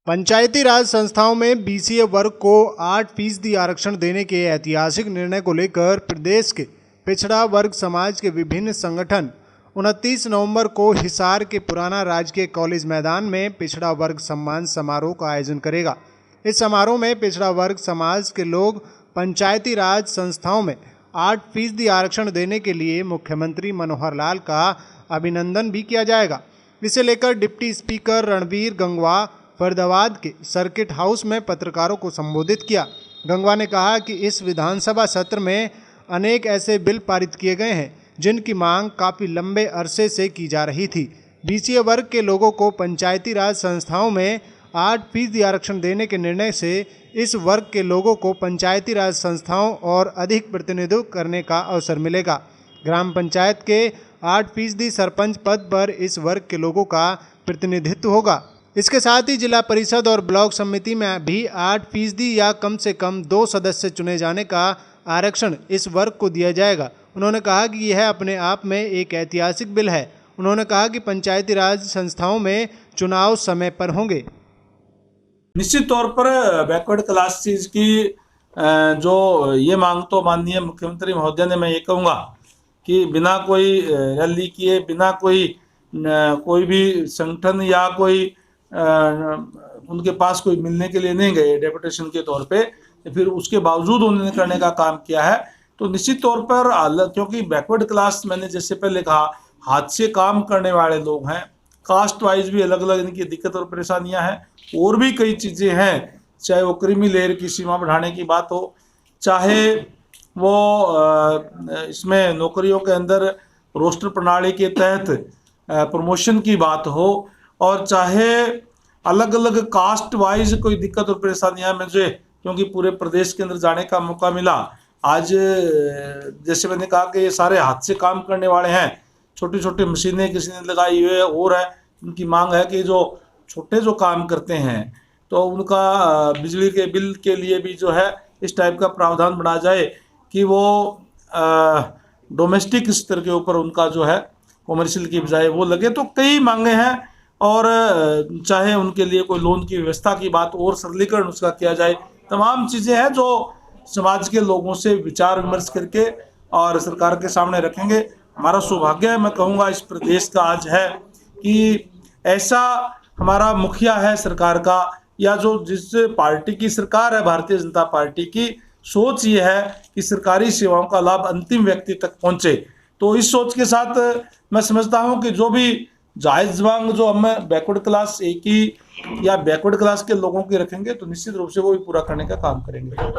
पंचायती राज संस्थाओं में बीसीए वर्ग को 8% आरक्षण देने के ऐतिहासिक निर्णय को लेकर प्रदेश के पिछड़ा वर्ग समाज के विभिन्न संगठन 29 नवंबर को हिसार के पुराना राजकीय कॉलेज मैदान में पिछड़ा वर्ग सम्मान समारोह का आयोजन करेगा। इस समारोह में पिछड़ा वर्ग समाज के लोग पंचायती राज संस्थाओं में 8% आरक्षण देने के लिए मुख्यमंत्री मनोहर लाल का अभिनंदन भी किया जाएगा। इसे लेकर डिप्टी स्पीकर रणवीर गंगवा फरीदाबाद के सर्किट हाउस में पत्रकारों को संबोधित किया। गंगवा ने कहा कि इस विधानसभा सत्र में अनेक ऐसे बिल पारित किए गए हैं जिनकी मांग काफ़ी लंबे अरसे से की जा रही थी। बीसीए वर्ग के लोगों को पंचायती राज संस्थाओं में 8% आरक्षण देने के निर्णय से इस वर्ग के लोगों को पंचायती राज संस्थाओं और अधिक प्रतिनिधित्व करने का अवसर मिलेगा। ग्राम पंचायत के 8% सरपंच पद पर इस वर्ग के लोगों का प्रतिनिधित्व होगा। इसके साथ ही जिला परिषद और ब्लॉक समिति में भी 8% या कम से कम 2 सदस्य चुने जाने का आरक्षण इस वर्ग को दिया जाएगा। उन्होंने कहा कि यह अपने आप में एक ऐतिहासिक बिल है। उन्होंने कहा कि पंचायती राज संस्थाओं में चुनाव समय पर होंगे। निश्चित तौर पर बैकवर्ड क्लास चीज की जो ये मांग तो माननीय मुख्यमंत्री महोदय ने, मैं ये कहूँगा कि बिना कोई रैली किए, बिना कोई भी संगठन या कोई उनके पास कोई मिलने के लिए नहीं गए डेपुटेशन के तौर पे, फिर उसके बावजूद उन्होंने करने का काम किया है। तो निश्चित तौर पर क्योंकि बैकवर्ड क्लास, मैंने जैसे पहले कहा, हाथ से काम करने वाले लोग हैं, कास्ट वाइज भी अलग अलग इनकी दिक्कत और परेशानियां हैं, और भी कई चीज़ें हैं, चाहे वो क्रीमी लेयर की सीमा बढ़ाने की बात हो, चाहे वो इसमें नौकरियों के अंदर रोस्टर प्रणाली के तहत प्रमोशन की बात हो, और चाहे अलग अलग कास्ट वाइज कोई दिक्कत और परेशानियां। मुझे क्योंकि पूरे प्रदेश के अंदर जाने का मौका मिला, आज जैसे मैंने कहा कि ये सारे हाथ से काम करने वाले हैं, छोटी छोटी मशीनें किसी ने लगाई हुई है, और है उनकी मांग है कि जो छोटे जो काम करते हैं तो उनका बिजली के बिल के लिए भी जो है इस टाइप का प्रावधान बना जाए कि वो डोमेस्टिक स्तर के ऊपर उनका जो है कॉमर्शियल की बजाय वो लगे। तो कई मांगे हैं, और चाहे उनके लिए कोई लोन की व्यवस्था की बात और सरलीकरण उसका किया जाए, तमाम चीज़ें हैं जो समाज के लोगों से विचार विमर्श करके और सरकार के सामने रखेंगे। हमारा सौभाग्य है, मैं कहूँगा इस प्रदेश का आज है कि ऐसा हमारा मुखिया है सरकार का, या जो जिस पार्टी की सरकार है, भारतीय जनता पार्टी की सोच ये है कि सरकारी सेवाओं का लाभ अंतिम व्यक्ति तक पहुँचे। तो इस सोच के साथ मैं समझता हूँ कि जो भी जायज़ मांग जो हम बैकवर्ड क्लास एक ही या बैकवर्ड क्लास के लोगों की रखेंगे, तो निश्चित रूप से वो भी पूरा करने का काम करेंगे।